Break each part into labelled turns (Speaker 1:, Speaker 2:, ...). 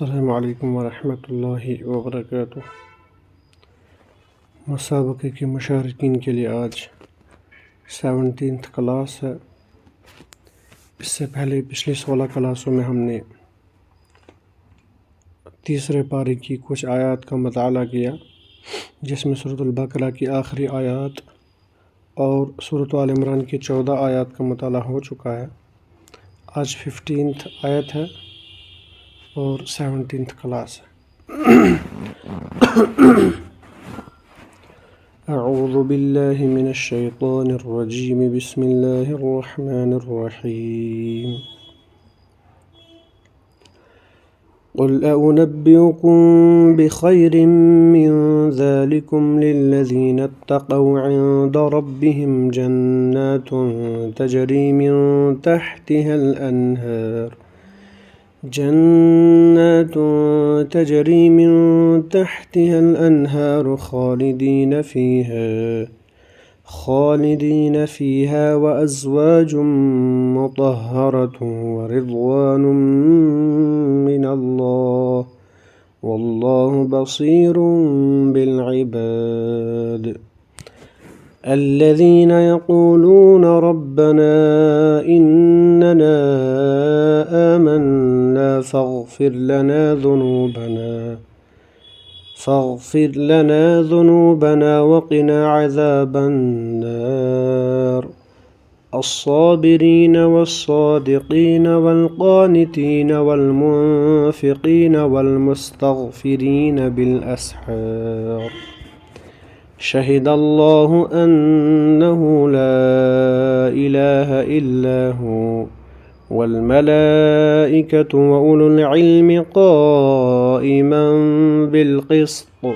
Speaker 1: السلام علیکم ورحمۃ اللہ وبرکاتہ۔ مسابقے کے مشارکین کے لیے آج 17th کلاس ہے۔ اس سے پہلے پچھلی 16 کلاسوں میں ہم نے تیسرے پارے کی کچھ آیات کا مطالعہ کیا، جس میں سورۃ البقرہ کی آخری آیات اور سورۃ آل عمران کی 14 آیات کا مطالعہ ہو چکا ہے۔ آج 15th آیت ہے اور 17th کلاس ہے۔ اعوذ باللہ من الشیطان الرجیم، بسم اللہ الرحمن الرحیم۔ قل أنبئكم بخير من ذلكم للذين اتقوا عند ربهم جنات تجري من تحتها الأنهار خالدين فيها وأزواج مطهرة ورضوان من الله والله بصير بالعباد۔ الذين يقولون ربنا إننا آمنا فاغفر لنا ذنوبنا وقنا عذاب النار۔ الصابرين والصادقين والقانتين والمنفقين والمستغفرين بالأسحار۔ شهد الله أنه لا إله إلا هو والملائكة وأولو العلم قائما بالقسط،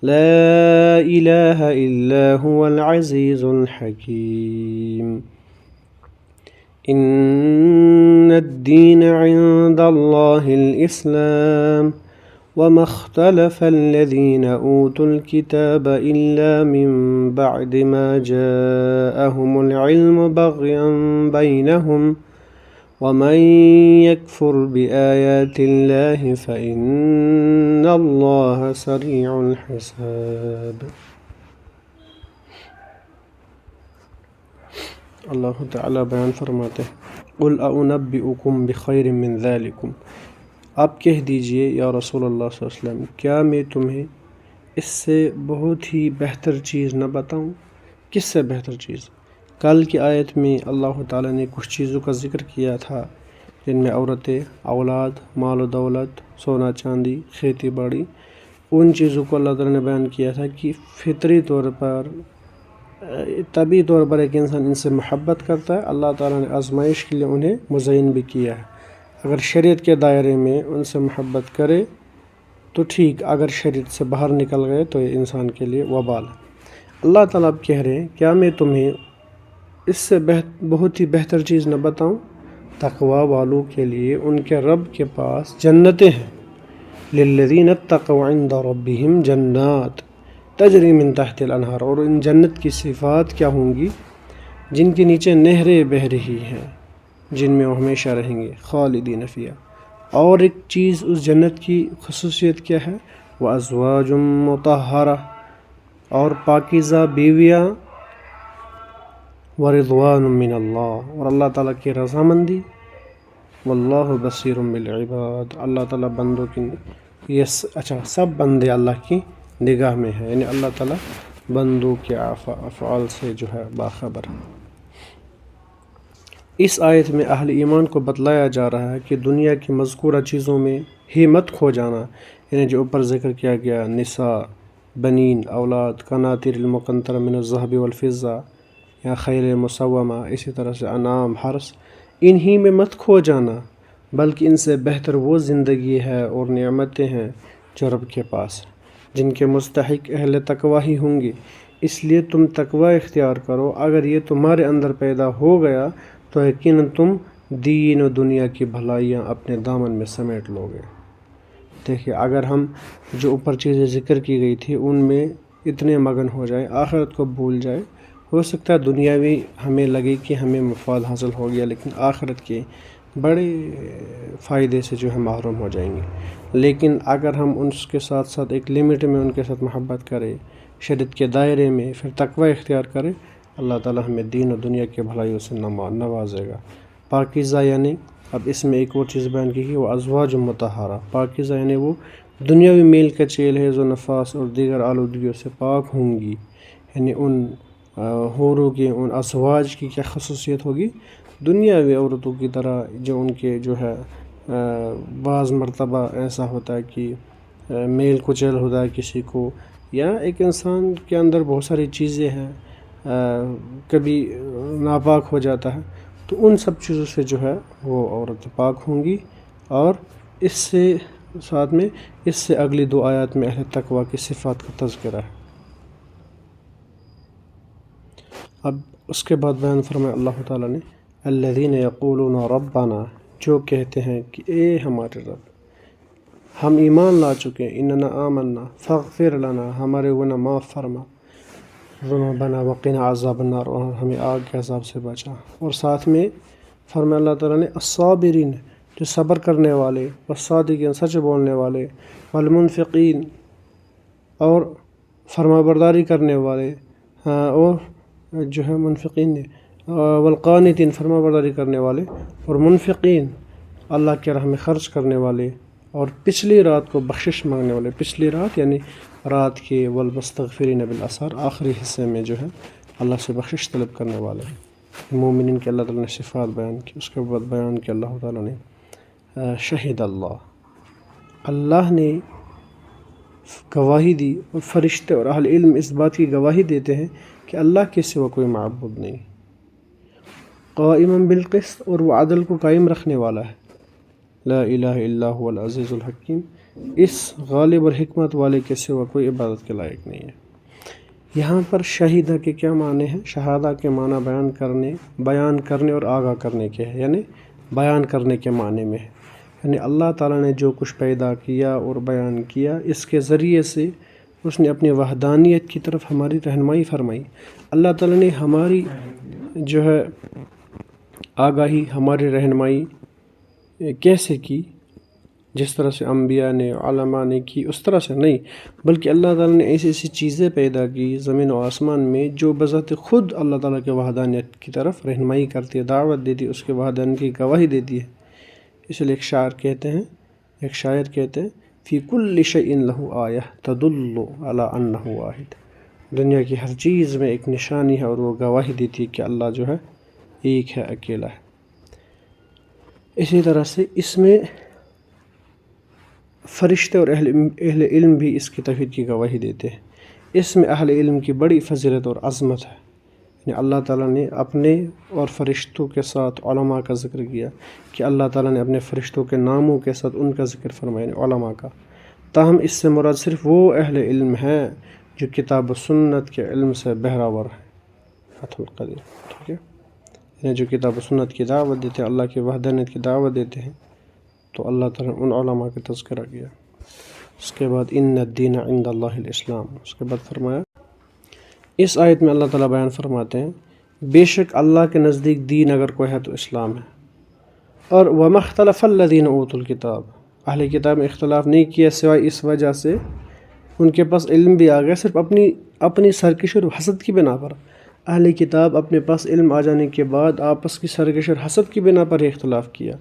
Speaker 1: لا إله إلا هو العزيز الحكيم۔ إن الدين عند الله الإسلام، وما اختلف الذين أوتوا الكتاب إلا من بعد ما جاءهم العلم بغيا بينهم، ومن يكفر بآيات الله فإن الله سريع الحساب۔ اللہ تعالیٰ بیان فرماتے ہیں، قل أنبئكم بخير من ذلكم، آپ کہہ دیجئے یا رسول اللہ صلی اللہ علیہ وسلم، کیا میں تمہیں اس سے بہت ہی بہتر چیز نہ بتاؤں؟ کس سے بہتر چیز؟ کل کی آیت میں اللہ تعالیٰ نے کچھ چیزوں کا ذکر کیا تھا، جن میں عورتیں، اولاد، مال و دولت، سونا چاندی، کھیتی باڑی، ان چیزوں کو اللہ تعالیٰ نے بیان کیا تھا کہ فطری طور پر، طبعی طور پر ایک انسان ان سے محبت کرتا ہے۔ اللہ تعالیٰ نے آزمائش کے لیے انہیں مزین بھی کیا ہے۔ اگر شریعت کے دائرے میں ان سے محبت کرے تو ٹھیک، اگر شریعت سے باہر نکل گئے تو یہ انسان کے لیے وبال ہے۔ اللہ تعالیٰ اب کہہ رہے ہیں، کیا میں تمہیں اس سے بہت ہی بہتر چیز نہ بتاؤں؟ تقوی والوں کے لیے ان کے رب کے پاس جنتیں ہیں۔ للذین اتقوا عند ربهم جنات تجری من تحت الانہار، اور ان جنت کی صفات کیا ہوں گی؟ جن کے نیچے نہریں بہہ رہی ہیں، جن میں وہ ہمیشہ رہیں گے، خالدین فیہا۔ اور ایک چیز اس جنت کی خصوصیت کیا ہے؟ وازواج مطہرہ، اور پاکیزہ بیویاں، ورضوان من اللہ، اور اللہ تعالیٰ کی رضامندی، واللہ بصیر بالعباد، اللہ تعالیٰ بندوں کی سب بندے اللہ کی نگاہ میں ہیں، یعنی اللہ تعالیٰ بندوں کے افعال سے جو ہے باخبر ہے۔ اس آیت میں اہل ایمان کو بتلایا جا رہا ہے کہ دنیا کی مذکورہ چیزوں میں ہی مت کھو جانا، یعنی جو اوپر ذکر کیا گیا، نساء، بنین، اولاد، قناطیر المقنطرہ من الذہب والفضہ، یا خیل مسومہ، اسی طرح سے انعام، حرث، انہی میں مت کھو جانا، بلکہ ان سے بہتر وہ زندگی ہے اور نعمتیں ہیں جو رب کے پاس، جن کے مستحق اہل تقوی ہی ہوں گے۔ اس لیے تم تقوی اختیار کرو۔ اگر یہ تمہارے اندر پیدا ہو گیا تو یقیناً تم دین و دنیا کی بھلائیاں اپنے دامن میں سمیٹ لو گے۔ دیکھیے، اگر ہم جو اوپر چیزیں ذکر کی گئی تھی ان میں اتنے مگن ہو جائے، آخرت کو بھول جائے، ہو سکتا ہے دنیاوی ہمیں لگے کہ ہمیں مفاد حاصل ہو گیا، لیکن آخرت کے بڑے فائدے سے جو ہے محروم ہو جائیں گے۔ لیکن اگر ہم اس کے ساتھ ساتھ ایک لمٹ میں ان کے ساتھ محبت کریں، شریعت کے دائرے میں، پھر تقوی اختیار کریں، اللہ تعالیٰ ہمیں دین و دنیا کے بھلائیوں سے نوازے گا۔ پاکیزہ یعنی اب اس میں ایک اور چیز بیان کی وہ ازواج مطہرہ۔ پاکیزہ یعنی وہ دنیاوی میل کچیل ہے جو نفاس اور دیگر آلودگیوں سے پاک ہوں گی، یعنی ان حوروں کی، ان ازواج کی کیا خصوصیت ہوگی؟ دنیاوی عورتوں کی طرح، جو ان کے جو ہے بعض مرتبہ ایسا ہوتا ہے کہ میل کچیل ہوتا ہے کسی کو، یا ایک انسان کے اندر بہت ساری چیزیں ہیں، کبھی ناپاک ہو جاتا ہے، تو ان سب چیزوں سے جو ہے وہ عورت پاک ہوں گی۔ اور اس سے ساتھ میں اس سے اگلی دو آیات میں اہل تقوی کی صفات کا تذکرہ ہے۔ اب اس کے بعد بیان فرمایا اللہ تعالیٰ نے الذین یقولون ربنا، جو کہتے ہیں کہ اے ہمارے رب، ہم ایمان لا چکے، اننا آمنا فاغفر لنا، ہمارے گناہ معاف فرما، ذنوبنا وقنا عذاب النار، اور ہمیں آگ کے عذاب سے بچا۔ اور ساتھ میں فرمایا اللہ تعالیٰ نے الصابرین، جو صبر کرنے والے، والصادقین، سچ بولنے والے، والمنفقین، اور فرما برداری کرنے والے، اور جو ہے منفقین نے، والقانتین، فرما برداری کرنے والے، اور منفقین، اللہ کے راہ میں خرچ کرنے والے، اور پچھلی رات کو بخشش مانگنے والے۔ پچھلی رات یعنی رات کے والمستغفرین بالاسحار، آخری حصے میں جو ہے اللہ سے بخشش طلب کرنے والے مومنین کے اللہ تعالیٰ نے صفات بیان کی۔ اس کے بعد بیان کیا اللہ تعالیٰ نے شہید اللہ نے گواہی دی، اور فرشتے اور اہل علم اس بات کی گواہی دیتے ہیں کہ اللہ کے سوا کوئی معبود نہیں، قائما بالقسط، اور وہ عدل کو قائم رکھنے والا ہے، لا الہ الا هو العزیز الحکیم، اس غالب اور حکمت والے کے سوا کوئی عبادت کے لائق نہیں ہے۔ یہاں پر شہیدہ کے کیا معنی ہیں؟ شہادہ کے معنی بیان کرنے اور آگاہ کرنے کے ہیں، یعنی بیان کرنے کے معنی میں ہے، یعنی اللہ تعالیٰ نے جو کچھ پیدا کیا اور بیان کیا، اس کے ذریعے سے اس نے اپنی وحدانیت کی طرف ہماری رہنمائی فرمائی۔ اللہ تعالیٰ نے ہماری جو ہے آگاہی، ہماری رہنمائی کیسے کی؟ جس طرح سے انبیاء نے، علماء نے کی، اس طرح سے نہیں، بلکہ اللہ تعالیٰ نے ایسی ایسی چیزیں پیدا کی زمین و آسمان میں جو بذات خود اللہ تعالیٰ کے وحدانیت کی طرف رہنمائی کرتی ہے، دعوت دیتی ہے، اس کے وحدانیت کی گواہی دیتی ہے۔ اس لیے ایک شاعر کہتے ہیں فی کل شیء لہ آیہ تدل علی انہ واحد، دنیا کی ہر چیز میں ایک نشانی ہے اور وہ گواہی دیتی ہے کہ اللہ جو ہے ایک ہے، اکیلا ہے۔ اسی طرح سے اس میں فرشتے اور اہل علم بھی اس کی توحید کی گواہی دیتے ہیں۔ اس میں اہل علم کی بڑی فضیلت اور عظمت ہے، یعنی اللہ تعالیٰ نے اپنے اور فرشتوں کے ساتھ علماء کا ذکر کیا کہ اللہ تعالیٰ نے اپنے فرشتوں کے ناموں کے ساتھ ان کا ذکر فرمایا، یعنی علماء کا۔ تاہم اس سے مراد صرف وہ اہل علم ہیں جو کتاب و سنت کے علم سے بہراور ہیں، فتح القدیر، ٹھیک ہے، یعنی جو کتاب و سنت کی دعوت دیتے ہیں، اللہ کی وحدانیت کی دعوت دیتے ہیں، تو اللہ تعالیٰ نے ان علماء کا تذکرہ کیا۔ اس کے بعد ان الدین عند اللہ الاسلام، اس کے بعد فرمایا، اس آیت میں اللہ تعالیٰ بیان فرماتے ہیں بے شک اللہ کے نزدیک دین اگر کوئی ہے تو اسلام ہے۔ اور وَمَا اخْتَلَفَ الَّذِينَ أُوتُوا الْكِتَابَ، اہل کتاب میں اختلاف نہیں کیا سوائے اس وجہ سے ان کے پاس علم بھی آ گیا، صرف اپنی سرکشی اور حسد کی بنا پر۔ اہل کتاب اپنے پاس علم آ جانے کے بعد آپس کی سرکشی اور حسد کی بنا پر ہی اختلاف کیا،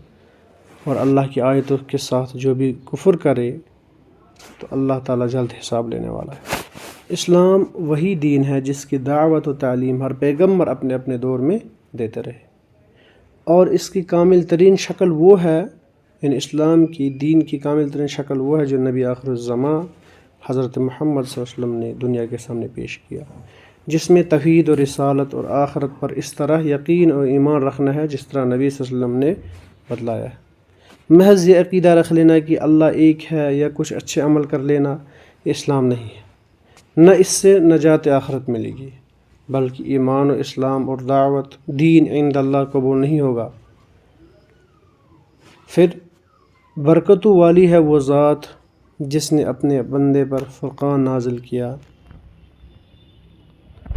Speaker 1: اور اللہ کی آیتوں کے ساتھ جو بھی کفر کرے تو اللہ تعالیٰ جلد حساب لینے والا ہے۔ اسلام وہی دین ہے جس کی دعوت و تعلیم ہر پیغمبر اپنے اپنے دور میں دیتے رہے، اور اس کی کامل ترین شکل وہ ہے، یعنی اسلام کی دین کی کامل ترین شکل وہ ہے جو نبی آخر الزمان حضرت محمد صلی اللہ علیہ وسلم نے دنیا کے سامنے پیش کیا، جس میں توحید اور رسالت اور آخرت پر اس طرح یقین اور ایمان رکھنا ہے جس طرح نبی صلی اللہ علیہ وسلم نے بتلایا ہے۔ محض یہ عقیدہ رکھ لینا کہ اللہ ایک ہے یا کچھ اچھے عمل کر لینا، یہ اسلام نہیں ہے، نہ اس سے نجات آخرت ملے گی، بلکہ ایمان و اسلام اور دعوت دین عند اللہ قبول نہیں ہوگا۔ پھر برکتوں والی ہے وہ ذات جس نے اپنے بندے پر فرقان نازل کیا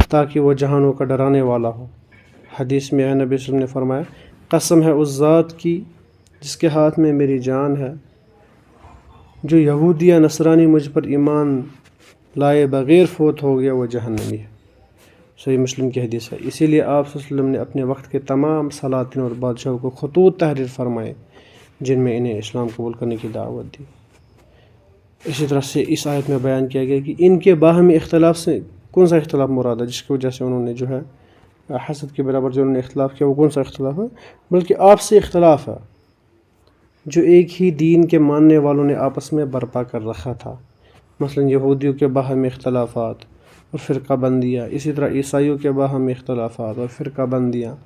Speaker 1: تاکہ وہ جہانوں کا ڈرانے والا ہو۔ حدیث میں ہے نبی صلی اللہ علیہ وسلم نے فرمایا قسم ہے اس ذات کی جس کے ہاتھ میں میری جان ہے، جو یہودی یا نصرانی مجھ پر ایمان لائے بغیر فوت ہو گیا وہ جہنمی ہے۔ صحیح مسلم کی حدیث ہے۔ اسی لیے آپ صلی اللہ علیہ وسلم نے اپنے وقت کے تمام سلاطین اور بادشاہوں کو خطوط تحریر فرمائے جن میں انہیں اسلام قبول کرنے کی دعوت دی۔ اسی طرح سے اس آیت میں بیان کیا گیا کہ ان کے باہمی اختلاف سے کون سا اختلاف مراد ہے جس کی وجہ سے انہوں نے جو ہے حسد کے برابر جو انہوں نے اختلاف کیا، وہ کون سا اختلاف ہے؟ بلکہ آپسی اختلاف ہے جو ایک ہی دین کے ماننے والوں نے آپس میں برپا کر رکھا تھا، مثلا یہودیوں کے باہمی اختلافات اور فرقہ بندیاں، اسی طرح عیسائیوں کے باہمی اختلافات اور فرقہ بندیاں۔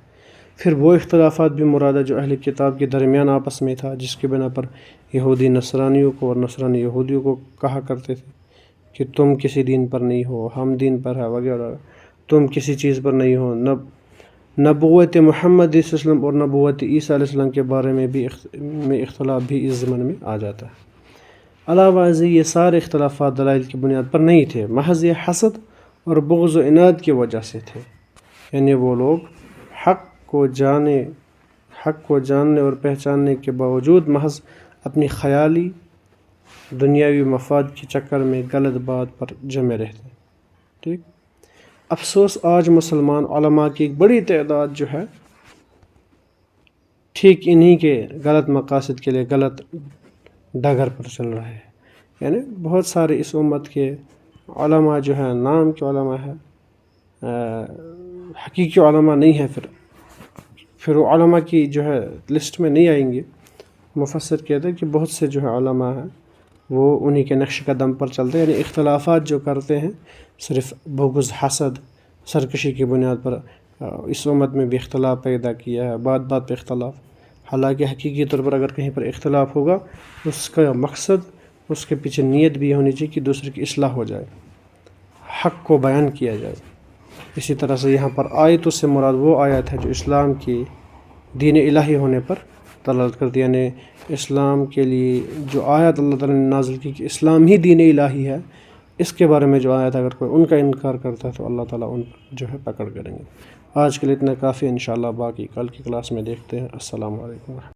Speaker 1: پھر وہ اختلافات بھی مراد ہے جو اہل کتاب کے درمیان آپس میں تھا، جس کی بنا پر یہودی نصرانیوں کو اور نصرانی یہودیوں کو کہا کرتے تھے کہ تم کسی دین پر نہیں ہو، ہم دین پر ہے وغیرہ، تم کسی چیز پر نہیں ہو۔ نبوت محمد صلی اللہ علیہ وسلم اور نبوت عیسیٰ علیہ السلام کے بارے میں بھی اختلاف بھی اس ضمن میں آ جاتا ہے۔ علاوہ ازیں یہ سارے اختلافات دلائل کی بنیاد پر نہیں تھے، محض یہ حسد اور بغض و عناد کی وجہ سے تھے، یعنی وہ لوگ حق کو جاننے اور پہچاننے کے باوجود محض اپنی خیالی دنیاوی مفاد کے چکر میں غلط بات پر جمے رہتے۔ ٹھیک، افسوس آج مسلمان علماء کی ایک بڑی تعداد جو ہے ٹھیک انہی کے غلط مقاصد کے لیے غلط ڈگر پر چل رہے ہیں، یعنی بہت سارے اس امت کے علماء جو ہیں نام کے علماء ہیں، حقیقی علماء نہیں ہیں، پھر وہ علماء کی جو ہے لسٹ میں نہیں آئیں گے۔ مفسر کہتے ہیں کہ بہت سے جو ہے علماء ہیں وہ انہی کے نقش قدم پر چلتے ہیں، یعنی اختلافات جو کرتے ہیں صرف بغض، حسد، سرکشی کی بنیاد پر اس امت میں بھی اختلاف پیدا کیا ہے، بات بات پہ اختلاف۔ حالانکہ حقیقی طور پر اگر کہیں پر اختلاف ہوگا اس کا مقصد، اس کے پیچھے نیت بھی ہونی چاہیے کہ دوسرے کی اصلاح ہو جائے، حق کو بیان کیا جائے۔ اسی طرح سے یہاں پر آیتوں سے مراد وہ آیت ہے جو اسلام کی دین الہی ہونے پر دلالت کرتی ہے، یعنی اسلام کے لیے جو آیت اللہ تعالیٰ نے نازل کی کہ اسلام ہی دین الہی ہے، اس کے بارے میں جو آیت اگر کوئی ان کا انکار کرتا ہے تو اللہ تعالیٰ ان پر جو ہے پکڑ کریں گے۔ آج کے لیے اتنا کافی، انشاءاللہ باقی کل کی کلاس میں دیکھتے ہیں۔ السلام علیکم۔